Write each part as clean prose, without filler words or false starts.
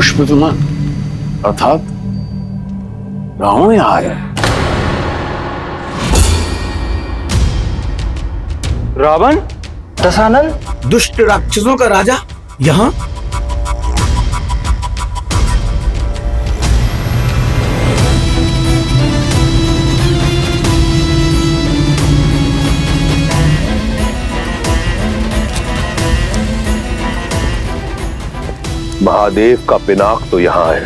पुष्पविमान अर्थात रावण यहाँ आया है। रावण? दशानन? दुष्ट राक्षसों का राजा यहाँ? महादेव का पिनाक तो यहां है,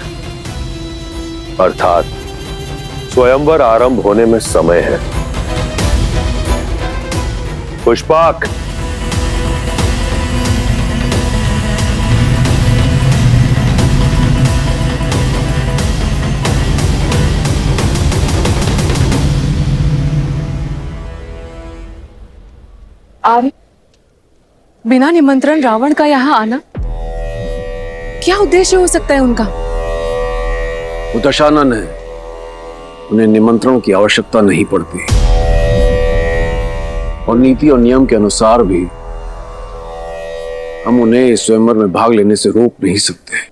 अर्थात स्वयंवर आरंभ होने में समय है। पुष्पाक, आप बिना निमंत्रण रावण का यहाँ आना, क्या उद्देश्य हो सकता है उनका? वो दशानन है, उन्हें निमंत्रण की आवश्यकता नहीं पड़ती और नीति और नियम के अनुसार भी हम उन्हें इस स्वयंवर में भाग लेने से रोक नहीं सकते।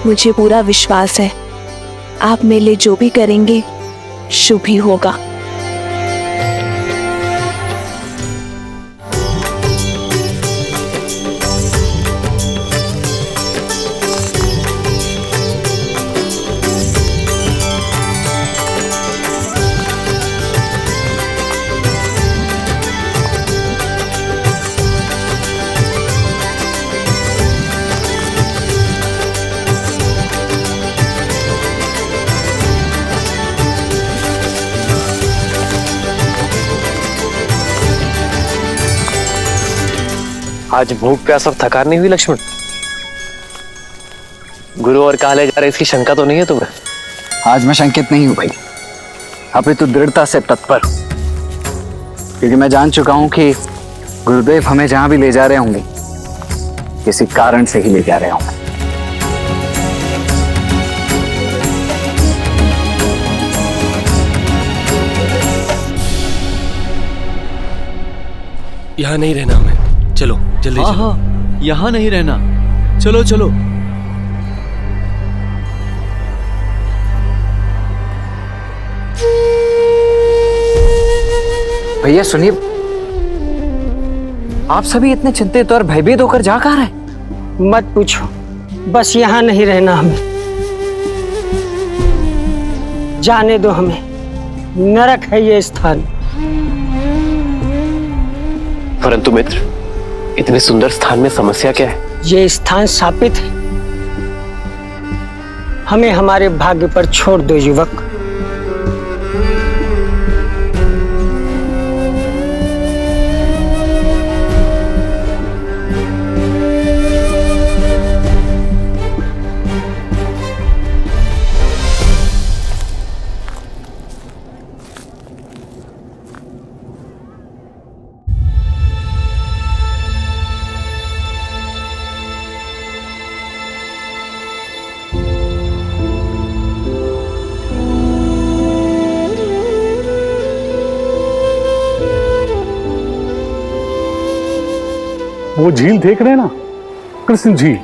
मुझे पूरा विश्वास है आप मेरे लिए जो भी करेंगे शुभ ही होगा। आज भूख प्यास और थकान नहीं हुई लक्ष्मण? गुरु और कहा ले जा रहे, इसकी शंका तो नहीं है तुम्हें? आज मैं शंकित नहीं हूं भाई, अपितु दृढ़ता से तत्पर हूं, क्योंकि मैं जान चुका हूं कि गुरुदेव हमें जहां भी ले जा रहे होंगे किसी कारण से ही ले जा रहे होंगे। यहाँ नहीं रहना हमें, चलो जल्दी। हाँ हाँ, यहाँ नहीं रहना, चलो चलो। भैया सुनिए, आप सभी इतने चिंतित और भयभीत होकर जा कहाँ रहे? मत पूछो, बस यहाँ नहीं रहना हमें, जाने दो हमें, नरक है ये स्थान। परंतु मित्र, इतने सुंदर स्थान में समस्या क्या है? ये स्थान शापित है, हमें हमारे भाग्य पर छोड़ दो युवक। वो झील देख रहे हैं ना, कृष्ण झील।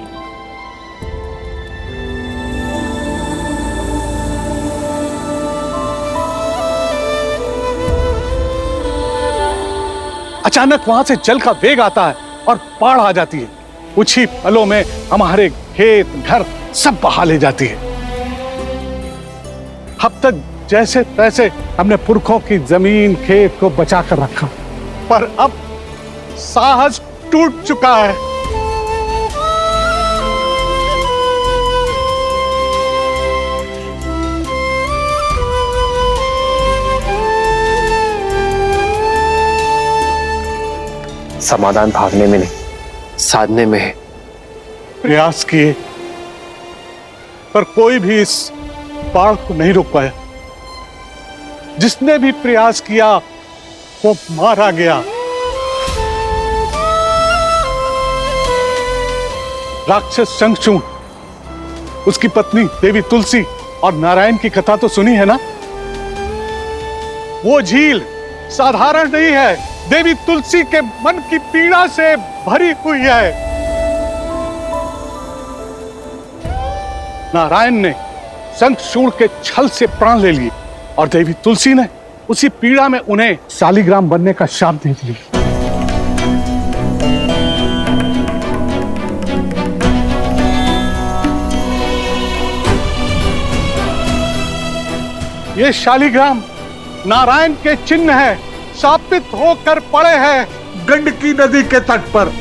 अचानक वहां से जल का वेग आता है और बाढ़ आ जाती है। कुछ ही पलों में हमारे खेत घर सब बहा ले जाती है। अब तक जैसे तैसे हमने पुरखों की जमीन खेत को बचाकर रखा, पर अब साहस टूट चुका है। समाधान भागने में नहीं, साधने में है। प्रयास किए, पर कोई भी इस बाढ़ को नहीं रोक पाया। जिसने भी प्रयास किया वो मारा गया। राक्षस शंखचूड़, उसकी पत्नी देवी तुलसी और नारायण की कथा तो सुनी है ना? वो झील साधारण नहीं है, देवी तुलसी के मन की पीड़ा से भरी हुई है। नारायण ने शंखचूड़ के छल से प्राण ले लिए और देवी तुलसी ने उसी पीड़ा में उन्हें शालिग्राम बनने का शाप दे दिया। ये शालिग्राम नारायण के चिन्ह है, शापित होकर पड़े हैं गंडकी नदी के तट पर।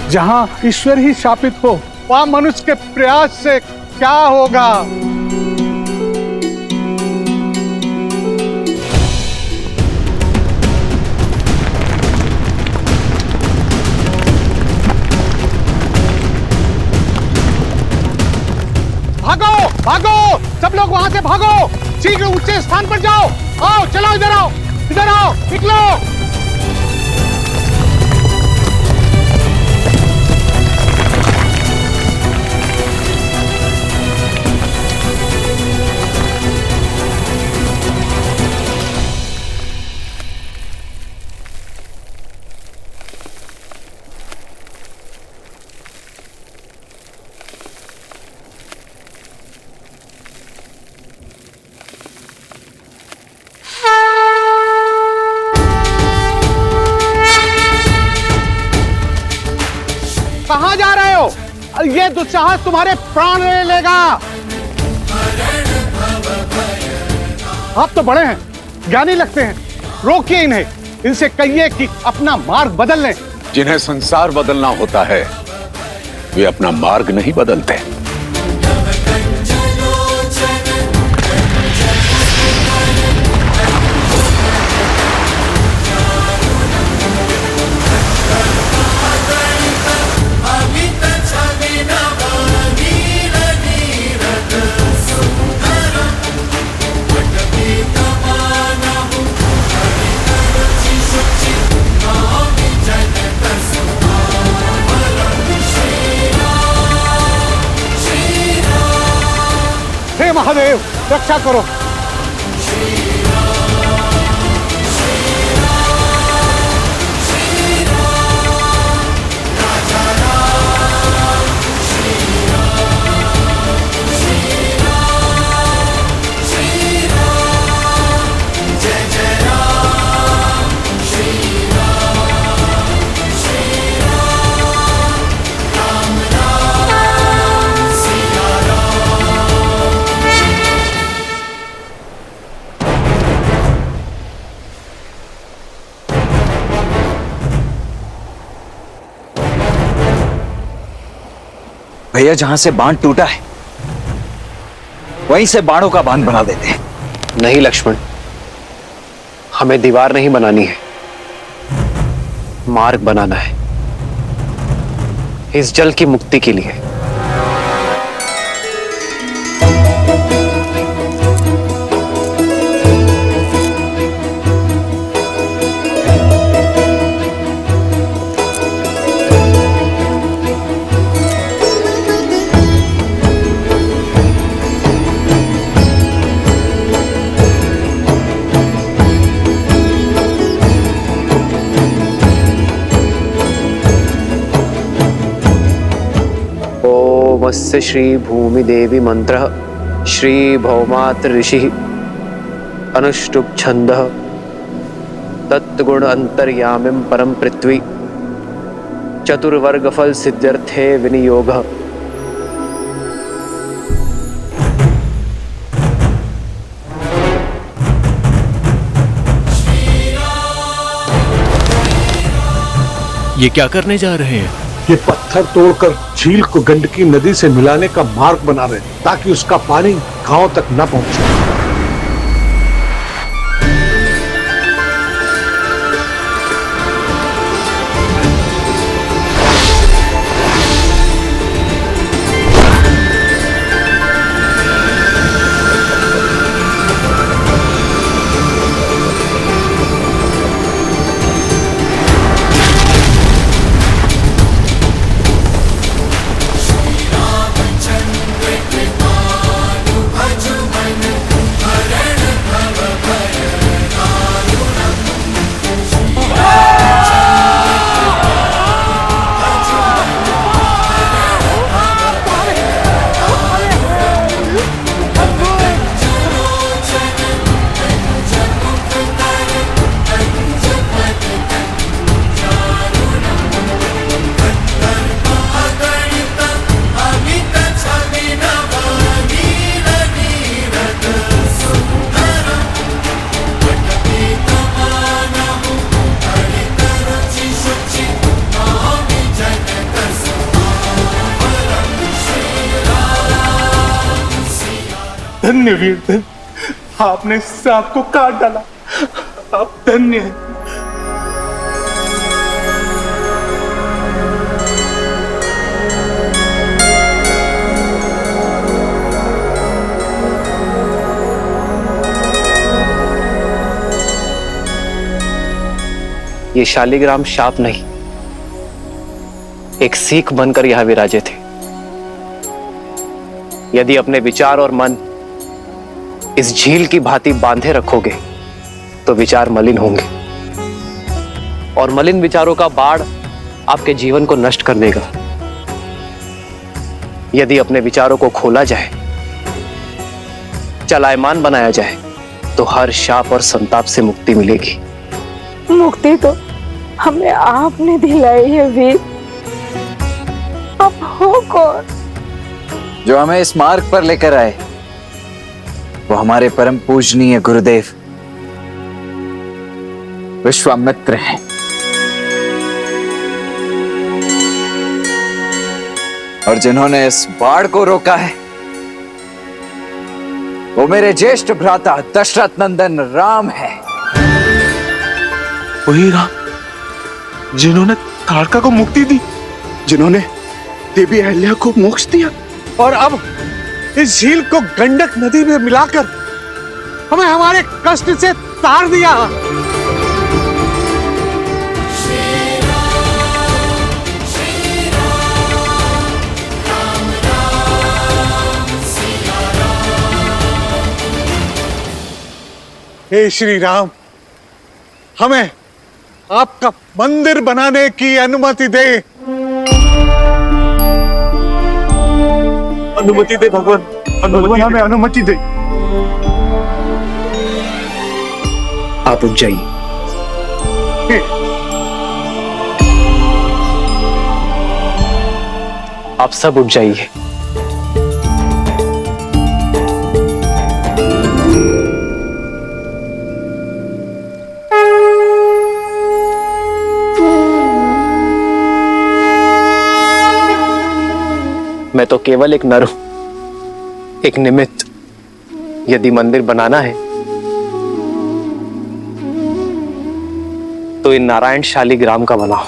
जहां ईश्वर ही शापित हो, वहां मनुष्य के प्रयास से क्या होगा। भागो भागो, सब लोग वहां से भागो, शीघ्र ऊंचे स्थान पर जाओ। आओ चलो, इधर आओ, इधर आओ, निकलो। कहां जा रहे हो? ये दुस्साहस तुम्हारे प्राण ले लेगा। आप तो बड़े हैं, ज्ञानी लगते हैं, रोकिए इन्हें। इनसे कहिए कि अपना मार्ग बदल लें। जिन्हें संसार बदलना होता है वे अपना मार्ग नहीं बदलते। हे महादेव, रक्षा करो। भैया, जहां से बांध टूटा है वहीं से बाणों का बांध बना देते हैं। नहीं लक्ष्मण, हमें दीवार नहीं बनानी है, मार्ग बनाना है इस जल की मुक्ति के लिए। ओमस्य श्री भूमि देवी मंत्र श्री भौमात्र ऋषि अनुष्टुप छंद तत्गुण अंतर्यामिं परम पृथ्वी चतुर्वर्ग फल सिद्ध्यर्थे विनियोग। ये क्या करने जा रहे हैं? ये पत्थर तोड़कर झील को गंडकी नदी से मिलाने का मार्ग बना रहे हैं, ताकि उसका पानी गांव तक न पहुंचे। धन्य वीर धन्य, आपने सांप को काट डाला, आप धन्य हैं। ये शालिग्राम शाप नहीं, एक सीख बनकर यहां विराजे थे। यदि अपने विचार और मन इस झील की भांति बांधे रखोगे तो विचार मलिन होंगे, और मलिन विचारों का बाढ़ आपके जीवन को नष्ट कर देगा। यदि अपने विचारों को खोला जाए, चलायमान बनाया जाए, तो हर शाप और संताप से मुक्ति मिलेगी। मुक्ति तो हमें आपने दिलाई है वीर, आप हो कौन? जो हमें इस मार्ग पर लेकर आए वो हमारे परम पूजनीय गुरुदेव विश्वामित्र हैं। और जिन्होंने इस बाढ़ को रोका है वो मेरे ज्येष्ठ भ्राता दशरथ नंदन राम है। वही राम जिन्होंने ताड़का को मुक्ति दी, जिन्होंने देवी अहल्या को मोक्ष दिया, और अब इस झील को गंडक नदी में मिलाकर हमें हमारे कष्ट से तार दिया। हे श्री राम, हमें आपका मंदिर बनाने की अनुमति दे। अनुमति दे भगवान, भगवान हमें अनुमति दे। आप उठ जाइए। आप सब उठ जाइए। मैं तो केवल एक नर हूं, एक निमित्त। यदि मंदिर बनाना है तो इन नारायण शालिग्राम का बनाओ,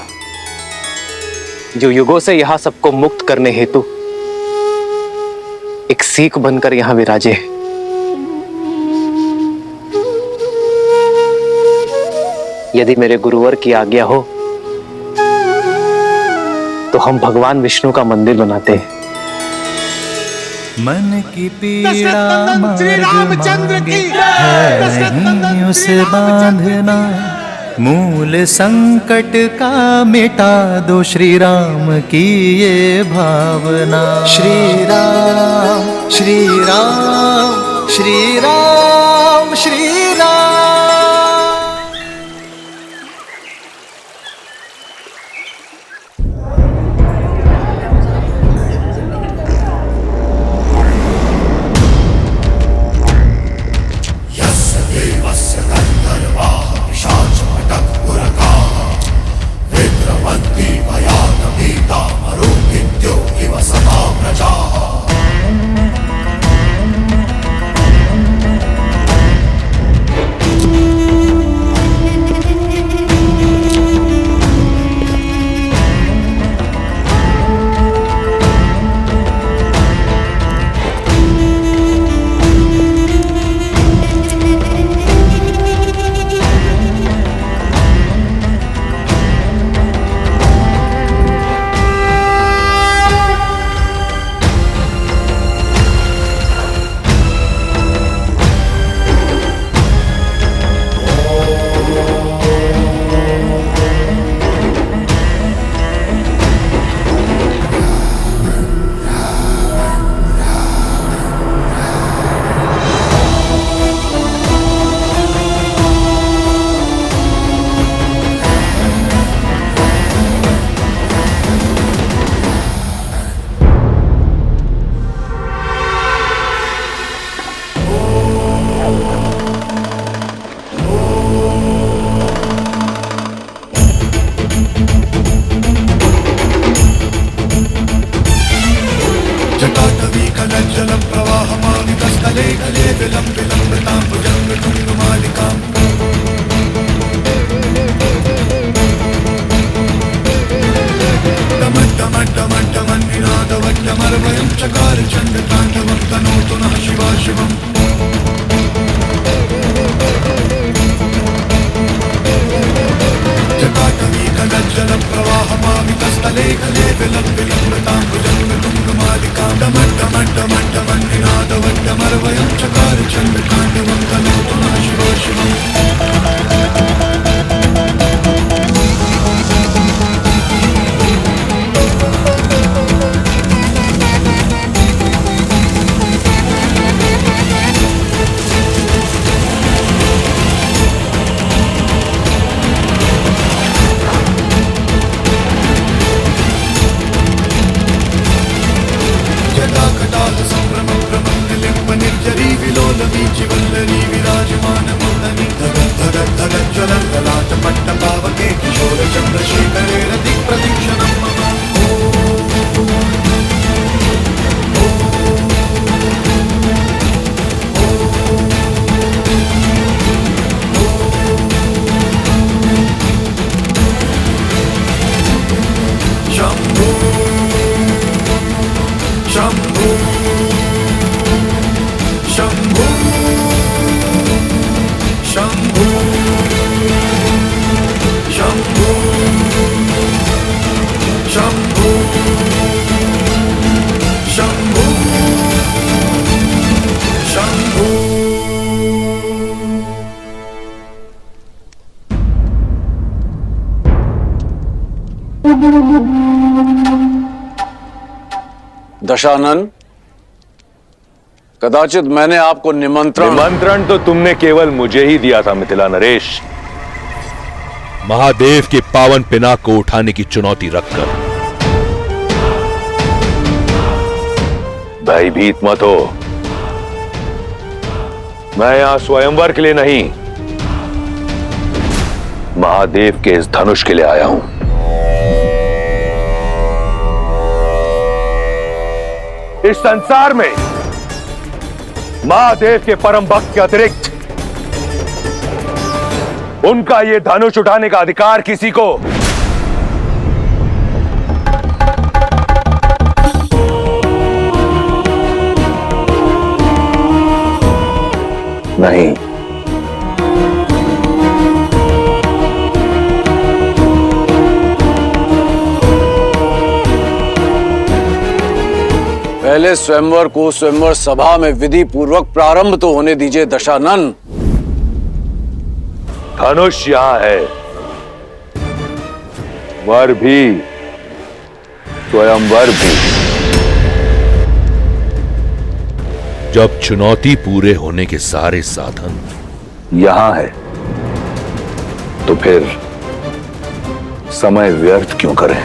जो युगों से यहां सबको मुक्त करने हेतु एक सीख बनकर यहां विराजे है। यदि मेरे गुरुवर की आज्ञा हो तो हम भगवान विष्णु का मंदिर बनाते हैं। मन की पीड़ा श्री रामचंद्र की है नहीं उसे बांधना, मूल संकट का मिटा दो श्री राम की ये भावना। श्री राम श्री राम श्री राम श्री राम। दशानन, कदाचित मैंने आपको निमंत्रण तो तुमने केवल मुझे ही दिया था मिथिला नरेश। महादेव के पावन पिनाक को उठाने की चुनौती रखकर। भयभीत मत हो, मैं यहां स्वयंवर के लिए नहीं, महादेव के इस धनुष के लिए आया हूं। इस संसार में महादेव के परम भक्त के अतिरिक्त उनका यह धनुष उठाने का अधिकार किसी को नहीं। पहले स्वयंवर को स्वयंवर सभा में विधि पूर्वक प्रारंभ तो होने दीजिए दशानन। धनुष यहां है, वर भी, स्वयंवर भी। जब चुनौती पूरे होने के सारे साधन यहां है तो फिर समय व्यर्थ क्यों करें?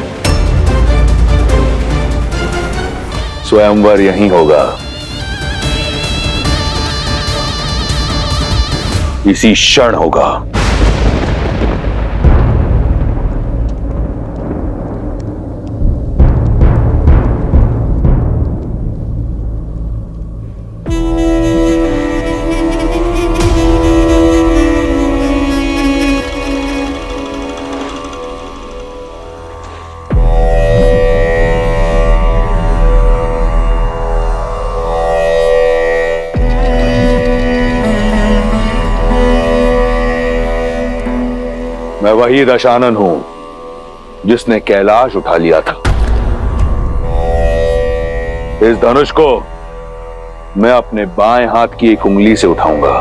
स्वयंवर यहीं होगा, इसी क्षण होगा। मैं वही दशानन हूं जिसने कैलाश उठा लिया था। इस धनुष को मैं अपने बाएं हाथ की एक उंगली से उठाऊंगा।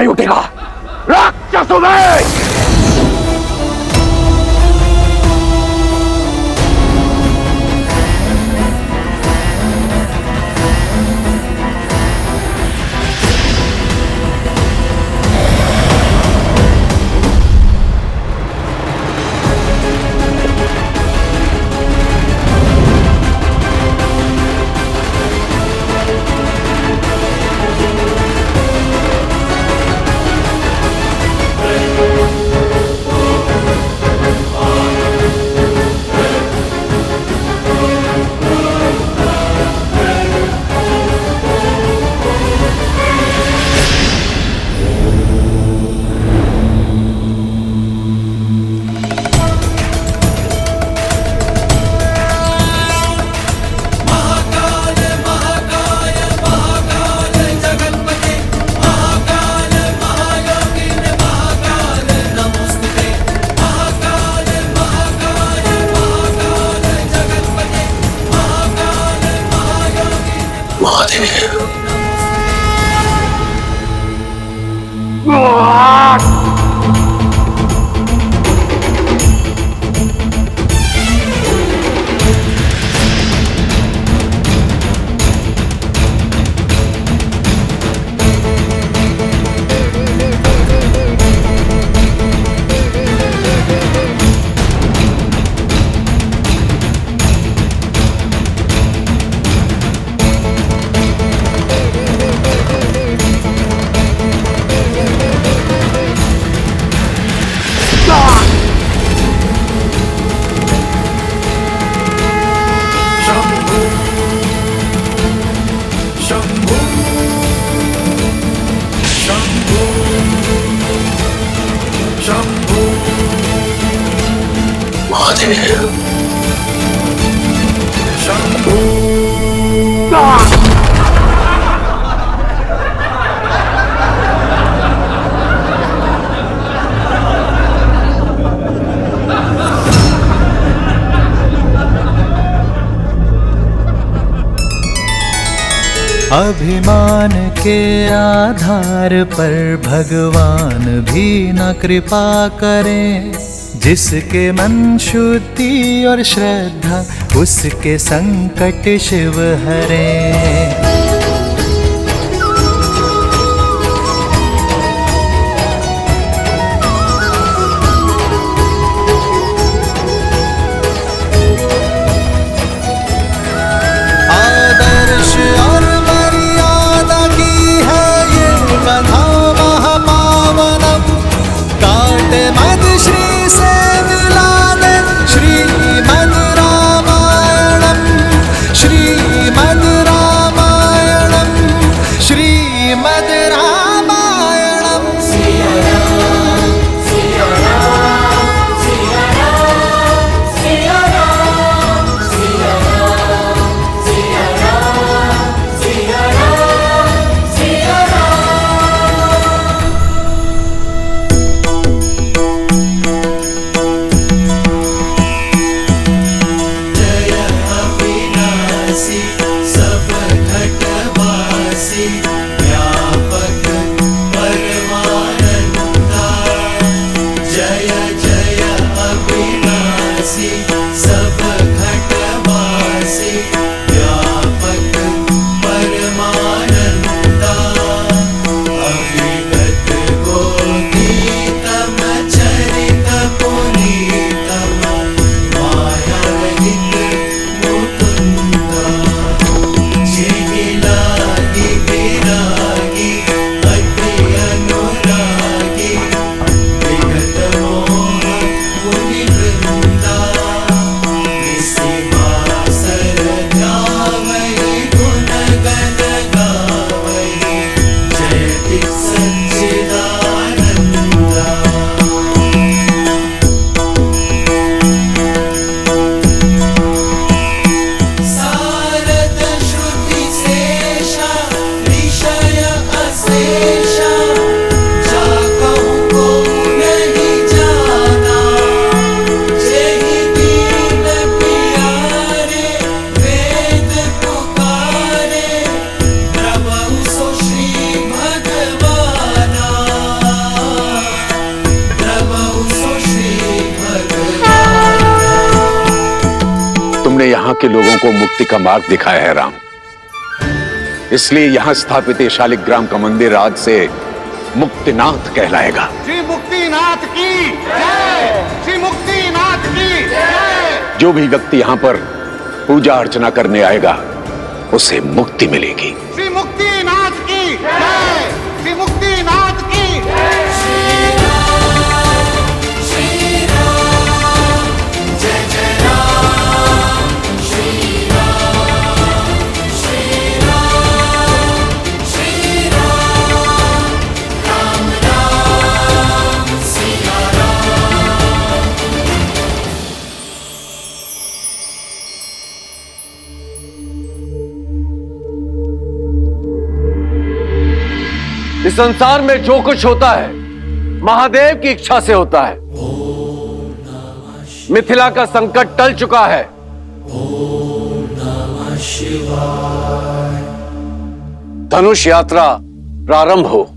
नहीं उठेगा। राक्षसों में अभिमान के आधार पर भगवान भी न कृपा करें। जिसके मन शुद्धि और श्रद्धा उसके संकट शिव हरें। तुमने यहाँ के लोगों को मुक्ति का मार्ग दिखाया है राम, इसलिए यहाँ स्थापित ये शालिग्राम का मंदिर आज से मुक्तिनाथ कहलाएगा। श्री मुक्तिनाथ की जय, श्री मुक्तिनाथ की जय। जो भी व्यक्ति यहाँ पर पूजा अर्चना करने आएगा उसे मुक्ति मिलेगी। श्री मुक्तिनाथ की जय, श्री मुक्तिनाथ की जय। इस संसार में जो कुछ होता है महादेव की इच्छा से होता है। मिथिला का संकट टल चुका है। धनुष यात्रा प्रारंभ हो।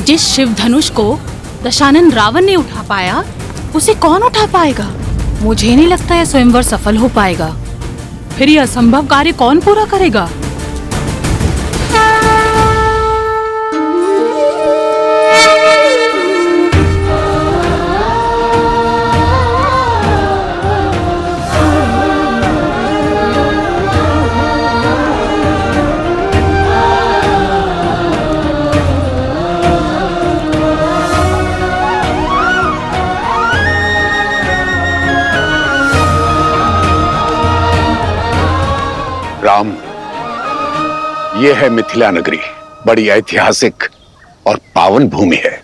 जिस शिव धनुष को दशानन रावण ने उठा पाया उसे कौन उठा पाएगा? मुझे नहीं लगता यह स्वयंवर सफल हो पाएगा। फिर यह असंभव कार्य कौन पूरा करेगा? राम, यह है मिथिला नगरी, बड़ी ऐतिहासिक और पावन भूमि है।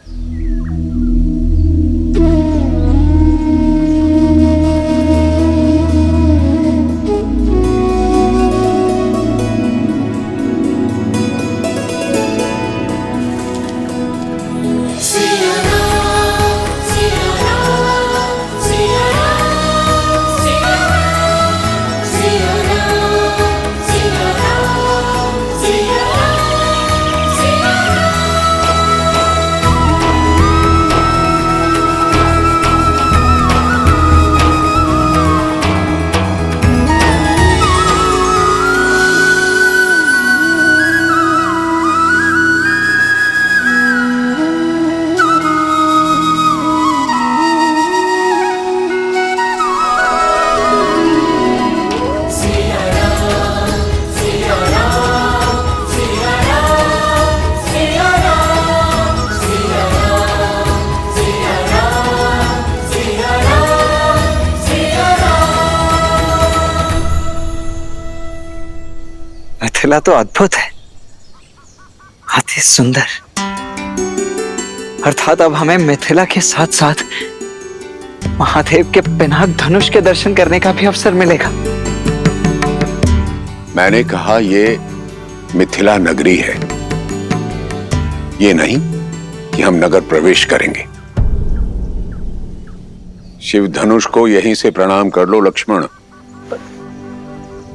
मिथिला तो अद्भुत है, अति सुंदर। अर्थात अब हमें मिथिला के साथ साथ महादेव के पिनाक धनुष के दर्शन करने का भी अवसर मिलेगा। मैंने कहा ये मिथिला नगरी है, ये नहीं कि हम नगर प्रवेश करेंगे। शिव धनुष को यहीं से प्रणाम कर लो लक्ष्मण।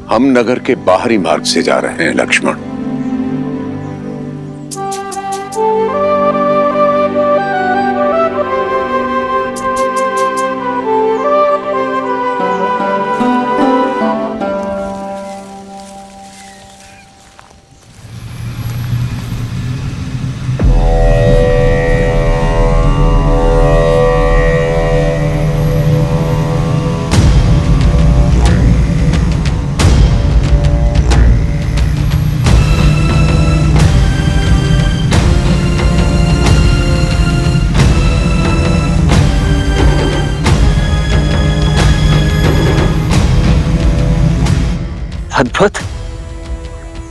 हम नगर के बाहरी मार्ग से जा रहे हैं लक्ष्मण। अद्भुत।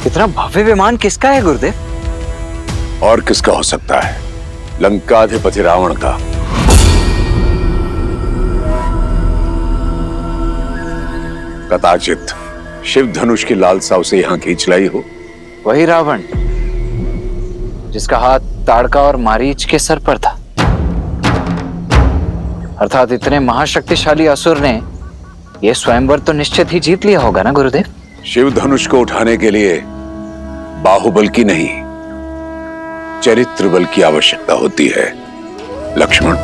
इतना भव्य विमान किसका है गुरुदेव? और किसका हो सकता है? लंकाधिपति रावण का। कदाचित शिव धनुष की लालसा उसे यहां खींच लाई हो। वही रावण जिसका हाथ ताड़का और मारीच के सर पर था। अर्थात इतने महाशक्तिशाली असुर ने यह स्वयंवर तो निश्चित ही जीत लिया होगा ना गुरुदेव? शिव धनुष को उठाने के लिए बाहुबल की नहीं, चरित्र बल की आवश्यकता होती है लक्ष्मण।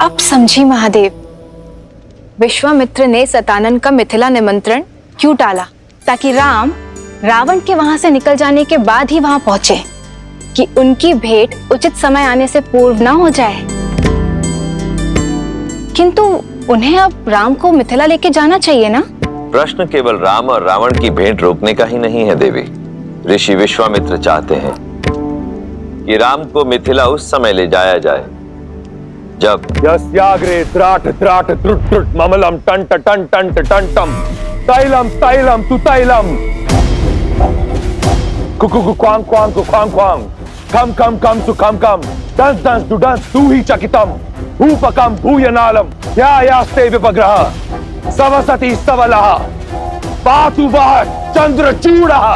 अब समझी महादेव, विश्वामित्र ने सतानन का मिथिला निमंत्रण क्यों टाला? ताकि राम रावण के वहां से निकल जाने के बाद ही वहां पहुंचे, कि उनकी भेंट उचित समय आने से पूर्व ना हो जाए। किंतु उन्हें अब राम को मिथिला लेके जाना चाहिए ना? प्रश्न केवल राम और रावण की भेंट रोकने का ही नहीं है देवी। ऋषि विश्वामित्र चाहते हैं कि राम को मिथिला उस समय ले जाया जाए जब यस्याग्रे त्राट त्राट त्रुट त्रुट ममलम टंट टंट टंट टंटम तैलम तैलम तु तैलम Kuku Quang Quang Quang Quang कम कम कम सु कम कम दंस दंस दु दंस तु ही चकितम भूपकम भूयनालम या यास्ते विपग्रह सवसति सवलः पातु वः चंद्रचूडः।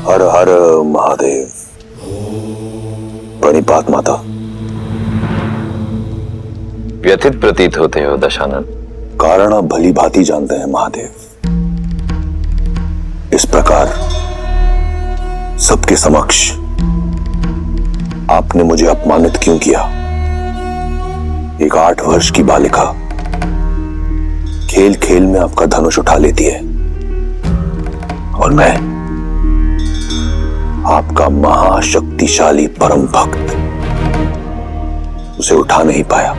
हर हर महादेव। प्रणिपात माता। व्यथित प्रतीत होते हो दशानन। कारण आप भली भांति जानते हैं महादेव। इस प्रकार सबके समक्ष आपने मुझे अपमानित क्यों किया? एक 8 वर्ष की बालिका खेल खेल में आपका धनुष उठा लेती है और मैं आपका महाशक्तिशाली परम भक्त उसे उठा नहीं पाया।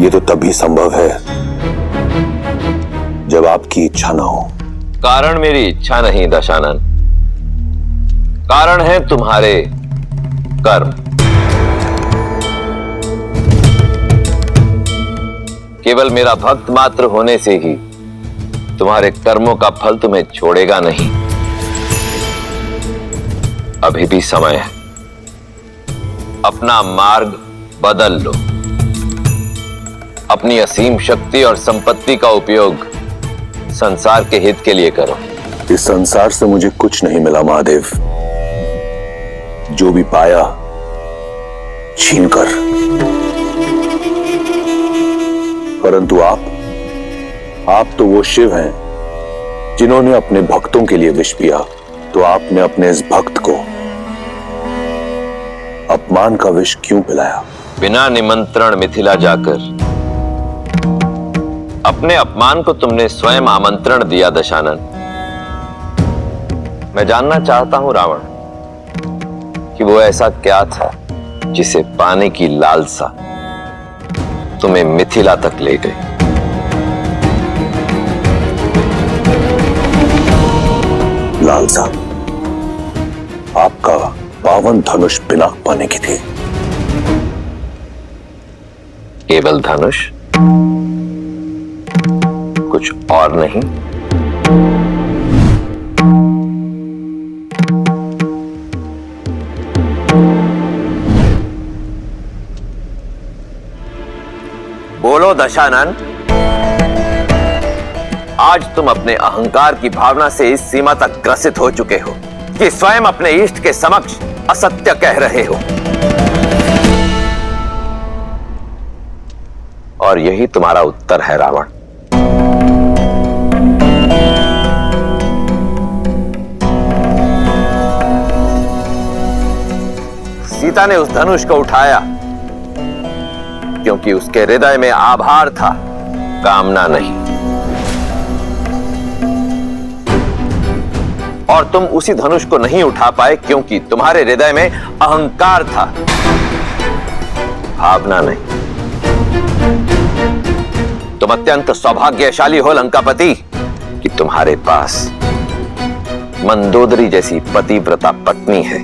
ये तो तभी संभव है जब आपकी इच्छा ना हो। कारण मेरी इच्छा नहीं दशानन, कारण है तुम्हारे कर्म। केवल मेरा भक्त मात्र होने से ही तुम्हारे कर्मों का फल तुम्हें छोड़ेगा नहीं। अभी भी समय है, अपना मार्ग बदल लो। अपनी असीम शक्ति और संपत्ति का उपयोग संसार के हित के लिए करो। इस संसार से मुझे कुछ नहीं मिला महादेव। जो भी पाया छीनकर। परंतु आप तो वो शिव हैं जिन्होंने अपने भक्तों के लिए विष पिया। तो आपने अपने इस भक्त को अपमान का विष क्यों पिलाया? बिना निमंत्रण मिथिला जाकर अपने अपमान को तुमने स्वयं आमंत्रण दिया दशानन। मैं जानना चाहता हूं रावण कि वो ऐसा क्या था जिसे पाने की लालसा तुम्हें मिथिला तक ले गई। लालसा आपका पावन धनुष पिनाक पाने की थी। केवल धनुष, कुछ और नहीं? बोलो दशानन, आज तुम अपने अहंकार की भावना से इस सीमा तक ग्रसित हो चुके हो कि स्वयं अपने इष्ट के समक्ष असत्य कह रहे हो। और यही तुम्हारा उत्तर है रावण। सीता ने उस धनुष को उठाया क्योंकि उसके हृदय में आभार था, कामना नहीं। और तुम उसी धनुष को नहीं उठा पाए क्योंकि तुम्हारे हृदय में अहंकार था, भावना नहीं। तुम अत्यंत सौभाग्यशाली हो लंकापति कि तुम्हारे पास मंदोदरी जैसी पतिव्रता पत्नी है,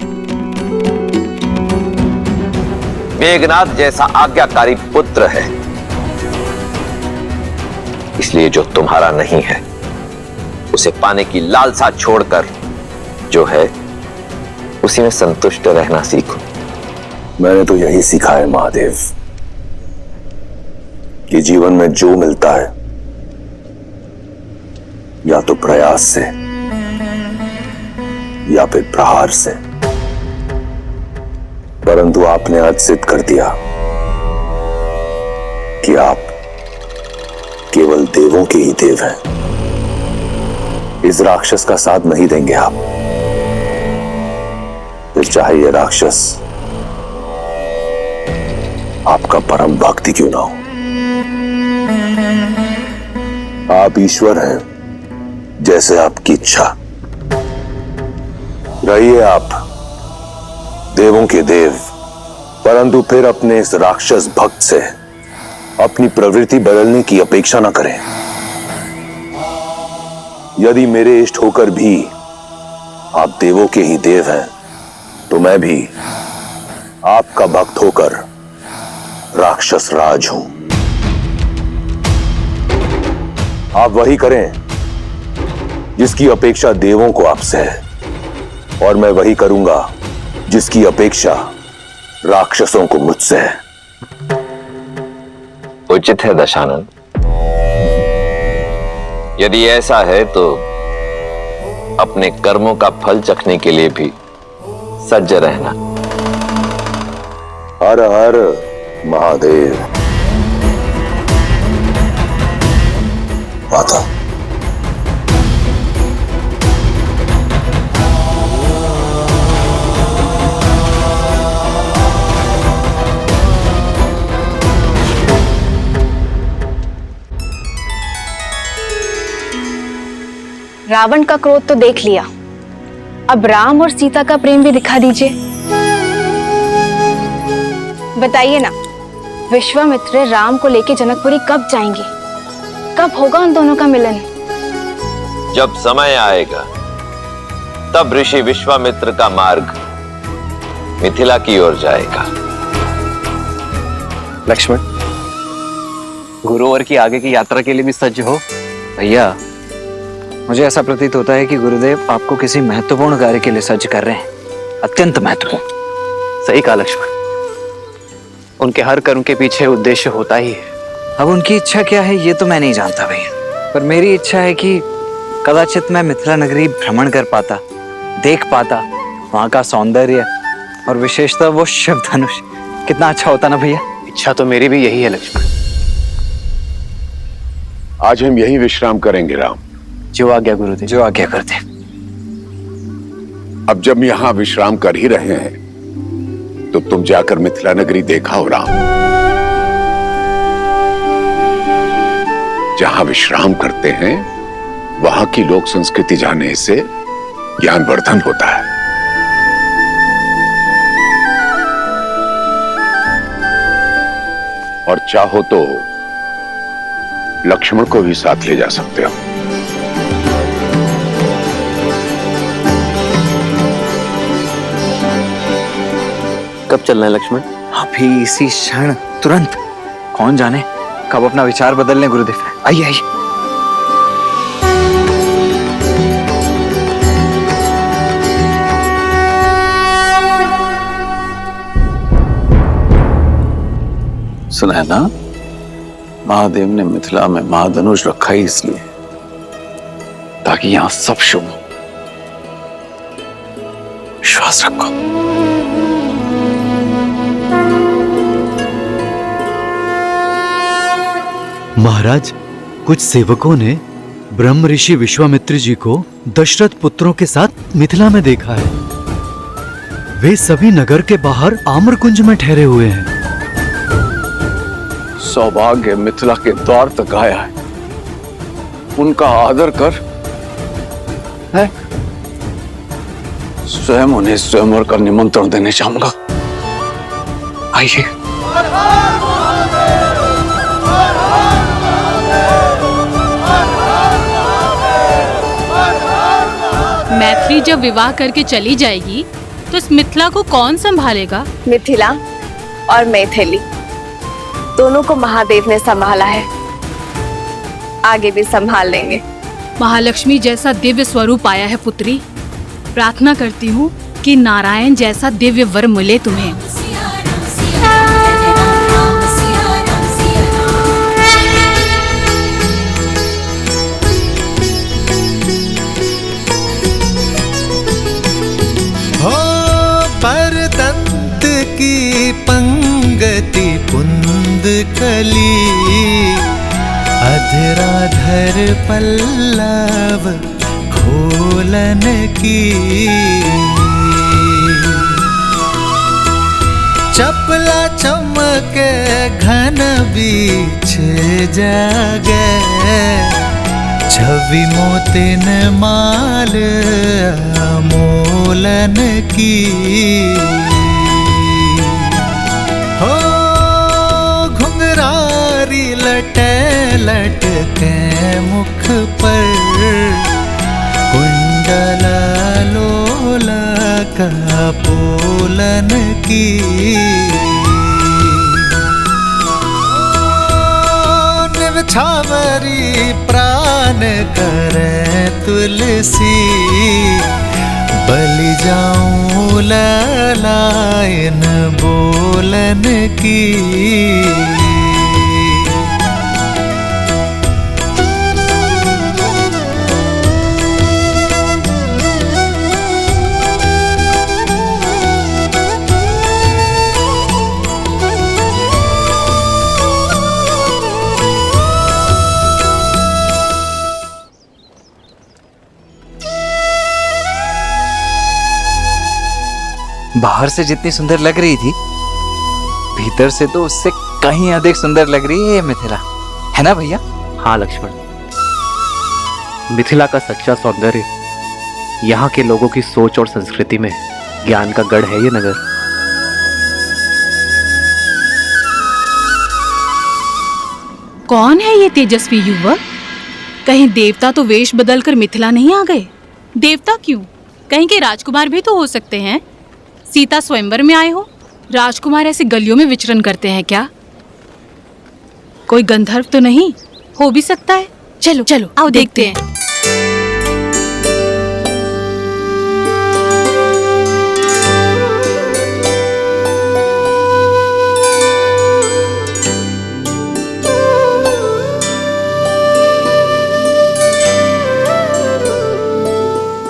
मेघनाथ जैसा आज्ञाकारी पुत्र है। इसलिए जो तुम्हारा नहीं है उसे पाने की लालसा छोड़कर जो है उसी में संतुष्ट रहना सीखो। मैंने तो यही सीखा है महादेव कि जीवन में जो मिलता है या तो प्रयास से या फिर प्रहार से, परंतु आपने आज सिद्ध कर दिया कि आप केवल देवों के ही देव हैं। इस राक्षस का साथ नहीं देंगे आप, फिर चाहे ये राक्षस आपका परम भक्ति क्यों ना हो। आप ईश्वर हैं, जैसे आपकी इच्छा। रहिए आप देवों के देव, परंतु फिर अपने इस राक्षस भक्त से अपनी प्रवृत्ति बदलने की अपेक्षा न करें। यदि मेरे इष्ट होकर भी आप देवों के ही देव हैं, तो मैं भी आपका भक्त होकर राक्षस राज हूं। आप वही करें जिसकी अपेक्षा देवों को आपसे है, और मैं वही करूंगा जिसकी अपेक्षा राक्षसों को मुझसे है। उचित है दशानन। यदि ऐसा है तो अपने कर्मों का फल चखने के लिए भी सज्ज रहना। हर हर महादेव। माता, रावण का क्रोध तो देख लिया, अब राम और सीता का प्रेम भी दिखा दीजिए। बताइए ना, विश्वामित्र राम को लेके जनकपुरी कब जाएंगे? कब होगा उन दोनों का मिलन? जब समय आएगा तब ऋषि विश्वामित्र का मार्ग मिथिला की ओर जाएगा। लक्ष्मण, गुरुवर की आगे की यात्रा के लिए भी सज्ज हो। भैया, मुझे ऐसा प्रतीत होता है कि गुरुदेव आपको किसी महत्वपूर्ण कार्य के लिए सज्ज कर रहे हैं, अत्यंत महत्वपूर्ण। सही कहा लक्ष्मण, उनके हर कर्म के पीछे उद्देश्य होता ही है। अब उनकी इच्छा क्या है ये तो मैं नहीं जानता भैया, पर मेरी इच्छा है कि कदाचित मैं मिथिला नगरी भ्रमण कर पाता, देख पाता वहां का सौंदर्य और विशेषतः वो शिव धनुष। कितना अच्छा होता ना भैया। इच्छा तो मेरी भी यही है लक्ष्मण। आज हम यही विश्राम करेंगे राम। जो आज्ञा गुरुदेव। जो आज्ञा करते। अब जब यहां विश्राम कर ही रहे हैं तो तुम जाकर मिथिला नगरी देखा हो राम। जहां विश्राम करते हैं वहां की लोक संस्कृति जानने से ज्ञानवर्धन होता है। और चाहो तो लक्ष्मण को भी साथ ले जा सकते हो। कब चलना है लक्ष्मण? अभी इसी क्षण, तुरंत। कौन जाने कब अपना विचार बदल लें गुरुदेव। आइए आइए। सुना है ना, महादेव ने मिथिला में महाधनुष रखा ही इसलिए ताकि यहां सब शुभ हो। विश्वास रखो। महाराज, कुछ सेवकों ने ब्रह्म ऋषि विश्वामित्र जी को दशरथ पुत्रों के साथ मिथिला में देखा है। वे सभी नगर के बाहर आम्रकुंज में ठहरे हुए हैं। सौभाग्य मिथिला के द्वार तक आया है, उनका आदर कर। है? स्वयं उन्हें स्वयंवर का निमंत्रण देने चाहूंगा। आइए। मैथिली जब विवाह करके चली जाएगी तो इस मिथिला को कौन संभालेगा? मिथिला और मैथिली दोनों को महादेव ने संभाला है, आगे भी संभाल लेंगे। महालक्ष्मी जैसा दिव्य स्वरूप आया है पुत्री। प्रार्थना करती हूँ कि नारायण जैसा दिव्य वर मिले तुम्हें। परतंत की पंगति पुंद कली, अधराधर पल्लव खोलन की। चपला चमके घन बीच जागे, छवि मोतिन माल मोलन की। हो घुंघरारी लटे लटके मुख पर, कुंडल लोलक पोलन की। छावरी प्राण करे तुलसी, बलि जाऊं ललायन बोलन की। बाहर से जितनी सुंदर लग रही थी, भीतर से तो उससे कहीं अधिक सुंदर लग रही है ये मिथिला, है ना भैया? हाँ लक्ष्मण, मिथिला का सच्चा सौंदर्य यहाँ के लोगों की सोच और संस्कृति में ज्ञान का गढ़ है ये नगर। कौन है ये तेजस्वी युवक? कहीं देवता तो वेश बदलकर मिथिला नहीं आ गए? देवता क्यों, कहीं के राजकुमार भी तो हो सकते हैं। सीता स्वयंवर में आए हो, राजकुमार ऐसे गलियों में विचरण करते हैं क्या? कोई गंधर्व तो नहीं हो भी सकता है। चलो चलो आओ देखते हैं।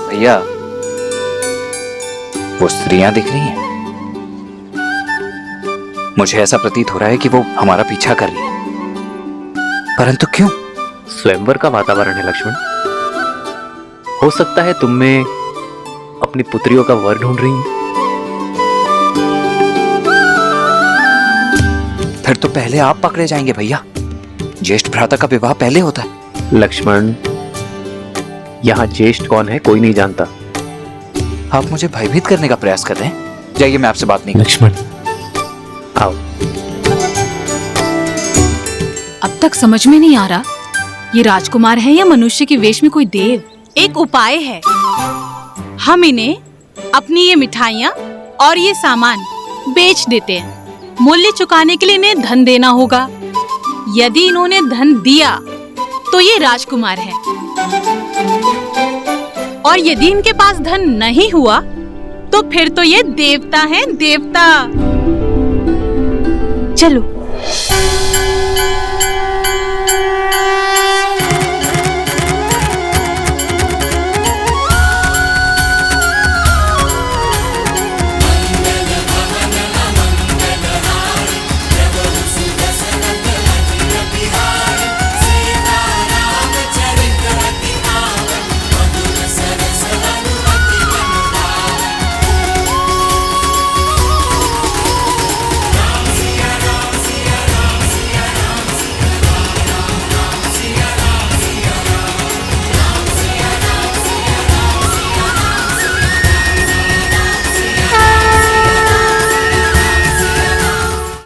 भैया, वो स्त्रियां दिख रही हैं। मुझे ऐसा प्रतीत हो रहा है कि वो हमारा पीछा कर रही है, परंतु क्यों? स्वयंवर का वातावरण है लक्ष्मण। हो सकता है तुम में अपनी पुत्रियों का वर ढूंढ रही हैं। फिर तो पहले आप पकड़े जाएंगे भैया। ज्येष्ठ भ्राता का विवाह पहले होता है। लक्ष्मण, यहाँ ज्येष्ठ कौन है कोई नहीं जानता। आप मुझे भयभीत करने का प्रयास कर रहे हैं। जाइए, मैं आपसे बात नहीं। लक्ष्मण आओ। अब तक समझ में नहीं आ रहा ये राजकुमार है या मनुष्य के वेश में कोई देव। एक उपाय है, हम इन्हें अपनी ये मिठाइयाँ और ये सामान बेच देते हैं। मूल्य चुकाने के लिए इन्हें धन देना होगा। यदि इन्होंने धन दिया तो ये राजकुमार है, और यदि इनके पास धन नहीं हुआ तो फिर तो ये देवता हैं, देवता। चलो।